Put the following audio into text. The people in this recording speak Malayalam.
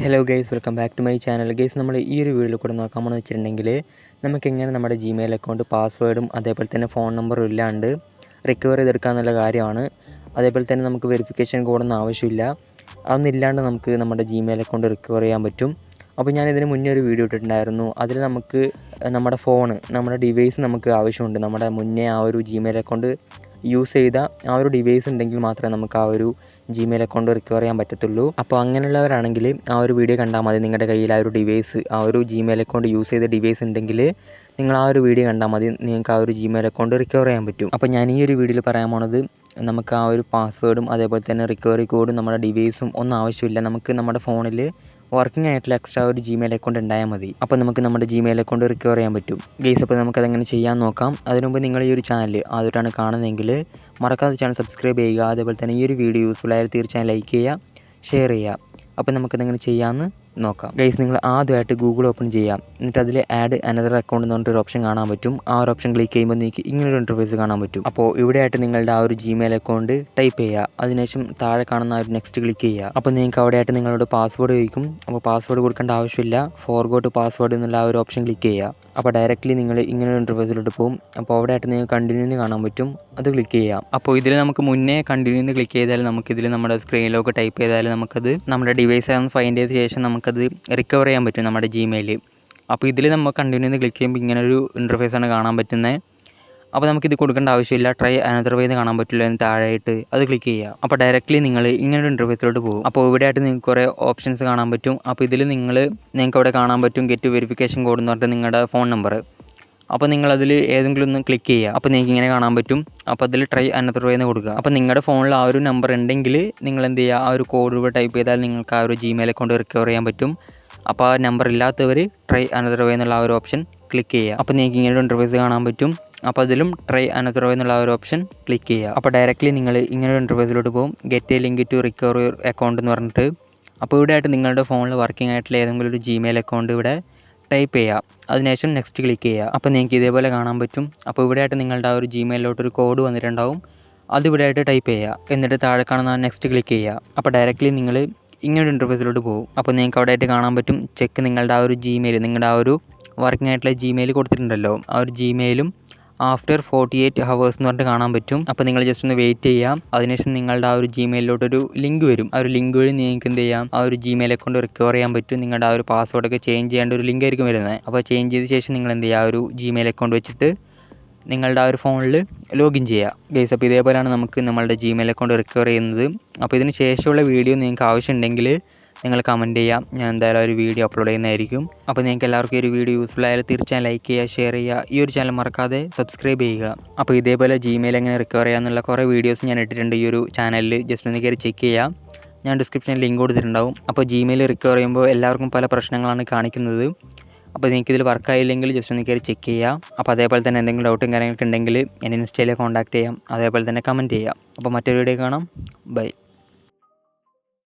Hello guys, welcome back to my channel. Guys, നമ്മൾ ഈ ഒരു വീഡിയോയിൽ കൂടെ നോക്കാമെന്ന് വെച്ചിട്ടുണ്ടെങ്കിൽ നമുക്കെങ്ങനെ നമ്മുടെ ജിമെയിൽ അക്കൗണ്ട് പാസ്വേഡും അതേപോലെ തന്നെ ഫോൺ നമ്പറും ഇല്ലാണ്ട് റിക്കവർ ചെയ്തെടുക്കാമെന്നുള്ള കാര്യമാണ്. അതേപോലെ തന്നെ നമുക്ക് വെരിഫിക്കേഷൻ കോഡൊന്നും ആവശ്യമില്ല. അതൊന്നും ഇല്ലാണ്ട് നമുക്ക് നമ്മുടെ ജിമെയിൽ അക്കൗണ്ട് റിക്കവർ ചെയ്യാൻ പറ്റും. അപ്പോൾ ഞാൻ ഇതിന് മുന്നേ ഒരു വീഡിയോ ഇട്ടിട്ടുണ്ടായിരുന്നു. അതിൽ നമുക്ക് നമ്മുടെ ഡിവൈസ് നമുക്ക് ആവശ്യമുണ്ട്. നമ്മുടെ മുന്നേ ആ ഒരു ജിമെയിൽ അക്കൗണ്ട് യൂസ് ചെയ്ത ആ ഒരു ഡിവൈസ് ഉണ്ടെങ്കിൽ മാത്രമേ നമുക്ക് ആ ഒരു ജിമെയിൽ അക്കൗണ്ട് റിക്കവർ ചെയ്യാൻ പറ്റത്തുള്ളൂ. അപ്പോൾ അങ്ങനെയുള്ളവരാണെങ്കിൽ ആ ഒരു വീഡിയോ കണ്ടാൽ മതി. നിങ്ങളുടെ കയ്യിൽ ആ ഒരു ഡിവൈസ്, ആ ഒരു ജിമെയിൽ അക്കൗണ്ട് യൂസ് ചെയ്ത ഡിവൈസ് ഉണ്ടെങ്കിൽ നിങ്ങൾ ആ ഒരു വീഡിയോ കണ്ടാൽ മതി. നിങ്ങൾക്ക് ആ ഒരു ജിമെയിൽ അക്കൗണ്ട് റിക്കവർ ചെയ്യാൻ പറ്റും. അപ്പോൾ ഞാൻ ഈ ഒരു വീഡിയോയിൽ പറയാൻ പോണത്, നമുക്ക് ആ ഒരു പാസ്വേഡും അതേപോലെ തന്നെ റിക്കവറി കോഡും നമ്മുടെ ഡിവൈസും ഒന്നും ആവശ്യമില്ല. നമുക്ക് നമ്മുടെ ഫോണിൽ വർക്കിംഗ് ആയിട്ടുള്ള എക്സ്ട്രാ ഒരു ജിമെയിൽ അക്കൗണ്ട് ഉണ്ടായാൽ മതി. അപ്പോൾ നമുക്ക് നമ്മുടെ ജിമെയിൽ അക്കൗണ്ട് റിക്കവർ ചെയ്യാൻ പറ്റും. ഗൈസ്, അപ്പോൾ നമുക്കതെങ്ങനെ ചെയ്യാൻ നോക്കാം. അതിനു മുമ്പ് നിങ്ങൾ ഈ ഒരു ചാനൽ ആദ്യമായിട്ടാണ് കാണുന്നതെങ്കിൽ മറക്കാതെ ചാനൽ സബ്സ്ക്രൈബ് ചെയ്യുക. അതേപോലെ തന്നെ ഈ ഒരു വീഡിയോ യൂസ്ഫുൾ ആയാൽ തീർച്ചയായും ലൈക്ക് ചെയ്യുക, ഷെയർ ചെയ്യുക. അപ്പോൾ നമുക്കതെങ്ങനെ ചെയ്യാമെന്ന് നോക്കാം. ഗൈസ്, നിങ്ങൾ ആദ്യമായിട്ട് ഗൂഗിൾ ഓപ്പൺ ചെയ്യാം. എന്നിട്ട് അതിൽ ആഡ് അനദർ അക്കൗണ്ട് എന്ന് പറഞ്ഞിട്ടൊരു ഓപ്ഷൻ കാണാൻ പറ്റും. ആ ഒരു ഓപ്ഷൻ ക്ലിക്ക് ചെയ്യുമ്പോൾ നിങ്ങൾക്ക് ഇങ്ങനൊരു ഇൻ്റർഫേസ് കാണാൻ പറ്റും. അപ്പോൾ ഇവിടെയായിട്ട് നിങ്ങളുടെ ആ ഒരു ജിമെയിൽ അക്കൗണ്ട് ടൈപ്പ് ചെയ്യുക. അതിനുശേഷം താഴെ കാണുന്ന ആ ഒരു നെക്സ്റ്റ് ക്ലിക്ക് ചെയ്യുക. അപ്പോൾ നിങ്ങൾക്ക് അവിടെയായിട്ട് നിങ്ങളോട് പാസ്വേഡ് ചോദിക്കും. അപ്പോൾ പാസ്വേഡ് കൊടുക്കേണ്ട ആവശ്യമില്ല. ഫോർഗോട്ട് പാസ്വേഡ് എന്നുള്ള ആ ഒരു ഓപ്ഷൻ ക്ലിക്ക് ചെയ്യുക. അപ്പോൾ ഡയറക്റ്റ്ലി നിങ്ങൾ ഇങ്ങനെ ഒരു ഇൻ്റർഫേസിലോട്ട് പോകും. അപ്പോൾ അവിടെയായിട്ട് നിങ്ങൾക്ക് കണ്ടിന്യൂ എന്ന് കാണാൻ പറ്റും. അത് ക്ലിക്ക് ചെയ്യാം. അപ്പോൾ ഇതിൽ നമുക്ക് മുന്നേ കണ്ടിന്യൂ എന്ന് ക്ലിക്ക് ചെയ്താൽ നമുക്കിതിൽ നമ്മുടെ സ്ക്രീനിലൊക്കെ ടൈപ്പ് ചെയ്താൽ നമുക്കത് നമ്മുടെ ഡിവൈസ് ആണെന്ന് ഫൈൻഡ് ചെയ്ത ശേഷം നമുക്കത് റിക്കവർ ചെയ്യാൻ പറ്റും നമ്മുടെ ജിമെയിൽ. അപ്പോൾ ഇതിൽ നമ്മൾ കണ്ടിന്യൂ എന്ന് ക്ലിക്ക് ചെയ്യുമ്പോൾ ഇങ്ങനൊരു ഇൻ്റർഫേസാണ് കാണാൻ പറ്റുന്നത്. അപ്പോൾ നമുക്കിത് കൊടുക്കേണ്ട ആവശ്യമില്ല. ട്രൈ അനദർ വേ എന്ന് കാണാൻ പറ്റില്ല എന്ന് താഴെയായിട്ട് അത് ക്ലിക്ക് ചെയ്യുക. അപ്പോൾ ഡയറക്റ്റ്ലി നിങ്ങൾ ഇങ്ങനൊരു ഇൻ്റർഫേസിലോട്ട് പോകും. അപ്പോൾ ഇവിടെയായിട്ട് നിങ്ങൾക്ക് കുറേ ഓപ്ഷൻസ് കാണാൻ പറ്റും. അപ്പോൾ ഇതിൽ നിങ്ങൾക്ക് അവിടെ കാണാൻ പറ്റും ഗെറ്റ് വെരിഫിക്കേഷൻ കോഡ് എന്ന് പറഞ്ഞിട്ട് നിങ്ങളുടെ ഫോൺ നമ്പർ. അപ്പോൾ നിങ്ങളതിൽ ഏതെങ്കിലും ഒന്ന് ക്ലിക്ക് ചെയ്യുക. അപ്പോൾ നിങ്ങൾക്ക് ഇങ്ങനെ കാണാൻ പറ്റും. അപ്പോൾ അതിൽ ട്രൈ അനദർ വേ എന്ന് കൊടുക്കുക. അപ്പോൾ നിങ്ങളുടെ ഫോണിൽ ആ ഒരു നമ്പർ ഉണ്ടെങ്കിൽ നിങ്ങൾ എന്ത് ചെയ്യുക, ആ ഒരു കോഡ് ഇവിടെ ടൈപ്പ് ചെയ്താൽ നിങ്ങൾക്ക് ആ ഒരു ജിമെയിൽ അക്കൗണ്ട് റിക്കവർ ചെയ്യാൻ പറ്റും. അപ്പോൾ ആ നമ്പർ ഇല്ലാത്തവർ ട്രൈ അനദർ വേ എന്നുള്ള ആ ഒരു ഓപ്ഷൻ ക്ലിക്ക് ചെയ്യുക. അപ്പോൾ നിങ്ങൾക്ക് ഇങ്ങനെ ഒരു ഇൻ്റർഫേസ് കാണാൻ പറ്റും. അപ്പോൾ അതിലും ട്രൈ അനദർ വേ എന്നുള്ള ആ ഒരു ഓപ്ഷൻ ക്ലിക്ക് ചെയ്യുക. അപ്പോൾ ഡയറക്റ്റ്ലി നിങ്ങൾ ഇങ്ങനെ ഒരു ഇൻ്റർഫേസിലോട്ട് പോകും. Get a link to recover your account എന്ന് പറഞ്ഞിട്ട്. അപ്പോൾ ഇവിടെയായിട്ട് നിങ്ങളുടെ ഫോണിൽ വർക്കിംഗ് ആയിട്ടുള്ള ഏതെങ്കിലും ഒരു ജിമെയിൽ അക്കൗണ്ട് ഇവിടെ ടൈപ്പ് ചെയ്യുക. അതിനുശേഷം നെക്സ്റ്റ് ക്ലിക്ക് ചെയ്യുക. അപ്പോൾ നിങ്ങൾക്ക് ഇതേപോലെ കാണാൻ പറ്റും. അപ്പോൾ ഇവിടെയായിട്ട് നിങ്ങളുടെ ആ ഒരു ജിമെയിലോട്ടൊരു കോഡ് വന്നിട്ടുണ്ടാവും. അത് ഇവിടെയായിട്ട് ടൈപ്പ് ചെയ്യുക. എന്നിട്ട് താഴെ കാണുന്ന നെക്സ്റ്റ് ക്ലിക്ക് ചെയ്യുക. അപ്പോൾ ഡയറക്റ്റ്ലി നിങ്ങൾ ഇങ്ങനൊരു ഇൻ്റർഫേസിലോട്ട് പോകും. അപ്പോൾ നിങ്ങൾക്ക് അവിടെ ആയിട്ട് കാണാൻ പറ്റും ചെക്ക് നിങ്ങളുടെ ആ ഒരു ജിമെയിൽ, നിങ്ങളുടെ ആ ഒരു വർക്കിംഗ് ആയിട്ടുള്ള ജിമെയിൽ കൊടുത്തിട്ടുണ്ടല്ലോ, ആ ഒരു ജിമെയിലും ആഫ്റ്റർ 48 hours എന്ന് പറഞ്ഞിട്ട് കാണാൻ പറ്റും. അപ്പോൾ നിങ്ങൾ ജസ്റ്റ് ഒന്ന് വെയിറ്റ് ചെയ്യാം. അതിനുശേഷം നിങ്ങളുടെ ആ ഒരു ജിമെയിലോട്ടൊരു ലിങ്ക് വരും. ആ ഒരു ലിങ്ക് വഴി നിങ്ങൾക്ക് എന്ത് ചെയ്യാം, ആ ഒരു ജിമെയിൽ അക്കൗണ്ട് റിക്കവർ ചെയ്യാൻ പറ്റും. നിങ്ങളുടെ ആ ഒരു പാസ്വേഡൊക്കെ ചേഞ്ച് ചെയ്യേണ്ട ഒരു ലിങ്ക് ആയിരിക്കും വരുന്നത്. അപ്പോൾ ചേഞ്ച് ചെയ്ത ശേഷം നിങ്ങൾ എന്ത് ചെയ്യുക, ആ ഒരു ജിമെയിൽ അക്കൗണ്ട് വെച്ചിട്ട് നിങ്ങളുടെ ആ ഒരു ഫോണിൽ ലോഗിൻ ചെയ്യുക. ഗൈസ്, അപ്പോൾ ഇതേപോലെയാണ് നമുക്ക് നമ്മളുടെ ജിമെയിൽ അക്കൗണ്ട് റിക്കവർ ചെയ്യുന്നത്. അപ്പോൾ ഇതിന് ശേഷമുള്ള വീഡിയോ നിങ്ങൾക്ക് ആവശ്യമുണ്ടെങ്കിൽ നിങ്ങൾ കമൻറ്റ് ചെയ്യാം. ഞാൻ എന്തായാലും ഒരു വീഡിയോ അപ്ലോഡ് ചെയ്യുന്നതായിരിക്കും. അപ്പോൾ നിങ്ങൾക്ക് എല്ലാവർക്കും ഈ ഒരു വീഡിയോ യൂസ്ഫുൾ ആയാലും തീർച്ചയായും ലൈക്ക് ചെയ്യുക, ഷെയർ ചെയ്യുക. ഈ ഒരു ചാനൽ മറക്കാതെ സബ്സ്ക്രൈബ് ചെയ്യുക. അപ്പോൾ ഇതേപോലെ ജിമെയിൽ എങ്ങനെ റിക്കവർ ചെയ്യാമെന്നുള്ള കുറേ വീഡിയോസ് ഞാൻ ഇട്ടിട്ടുണ്ട് ഈ ഒരു ചാനലിൽ. ജസ്റ്റ് ഒന്ന് കയറി ചെക്ക് ചെയ്യാം. ഞാൻ ഡിസ്ക്രിപ്ഷനിൽ ലിങ്ക് കൊടുത്തിട്ടുണ്ടാവും. അപ്പോൾ ജിമെയിൽ റിക്കവർ ചെയ്യുമ്പോൾ എല്ലാവർക്കും പല പ്രശ്നങ്ങളാണ് കാണിക്കുന്നത്. അപ്പോൾ നിങ്ങൾക്ക് ഇതിൽ വർക്കായില്ലെങ്കിൽ ജസ്റ്റ് ഒന്ന് കയറി ചെക്ക് ചെയ്യുക. അപ്പോൾ അതേപോലെ തന്നെ എന്തെങ്കിലും ഡൗട്ടും കാര്യങ്ങളൊക്കെ ഉണ്ടെങ്കിൽ എന്നെ ഇൻസ്റ്റയിൽ കോൺടാക്ട് ചെയ്യാം. അതേപോലെ തന്നെ കമൻറ്റ് ചെയ്യാം. അപ്പോൾ മറ്റൊരു വീഡിയോ കാണാം. ബൈ.